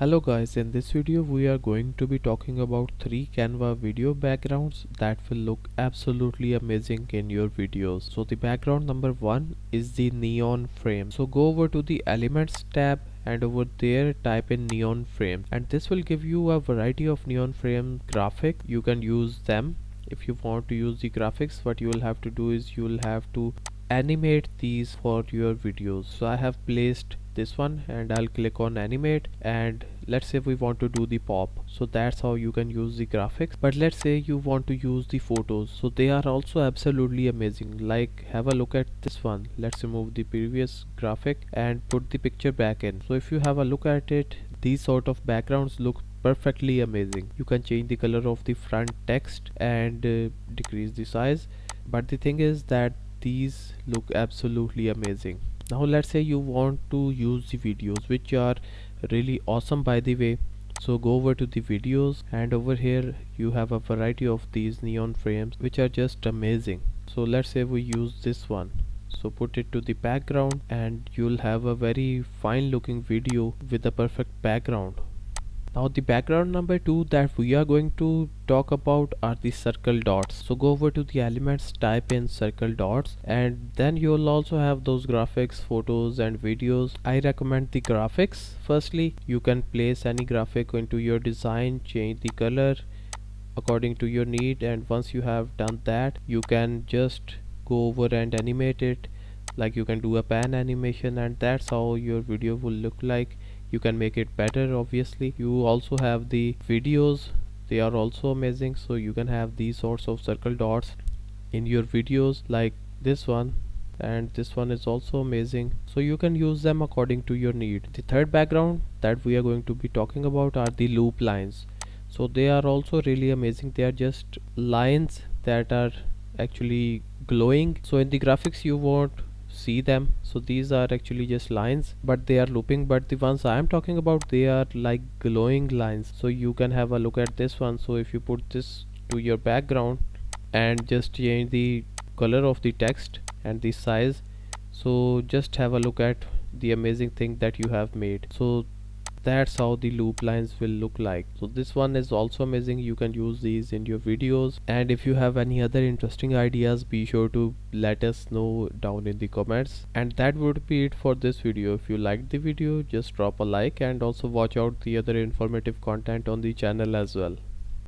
Hello guys, in this video we are going to be talking about 3 Canva video backgrounds that will look absolutely amazing in your videos. So the background number 1 is the neon frame. So go over to the elements tab and over there type in neon frame, and this will give you a variety of neon frame graphic. You can use them. If you want to use the graphics, what you will have to do is you will have to animate these for your videos. So I have placed this one and I'll click on animate, and let's say we want to do the pop, so that's how you can use the graphics. But let's say you want to use the photos, so they are also absolutely amazing. Like, have a look at this one. Let's remove the previous graphic and put the picture back in. So if you have a look at it, these sort of backgrounds look perfectly amazing. You can change the color of the front text and decrease the size, but the thing is that these look absolutely amazing. Now let's say you want to use the videos, which are really awesome by the way. So go over to the videos, and over here you have a variety of these neon frames which are just amazing. So let's say we use this one. So put it to the background and you'll have a very fine looking video with a perfect background. Now the background number 2 that we are going to talk about are the circle dots. So go over to the elements, type in circle dots, and then you'll also have those graphics, photos and videos. I recommend the graphics. Firstly, you can place any graphic into your design, change the color according to your need, and once you have done that, you can just go over and animate it. Like, you can do a pan animation, and that's how your video will look like. You can make it better. Obviously, you also have the videos, they are also amazing. So you can have these sorts of circle dots in your videos, like this one, and this one is also amazing. So you can use them according to your need. The third background that we are going to be talking about are the loop lines. So they are also really amazing. They are just lines that are actually glowing. So in the graphics you won't see them, so these are actually just lines, but they are looping. But the ones I am talking about, they are like glowing lines. So you can have a look at this one. So if you put this to your background and just change the color of the text and the size, so just have a look at the amazing thing that you have made. So that's how the loop lines will look like. So this one is also amazing. You can use these in your videos, and if you have any other interesting ideas, be sure to let us know down in the comments. And that would be it for this video. If you liked the video, just drop a like, and also watch out the other informative content on the channel as well.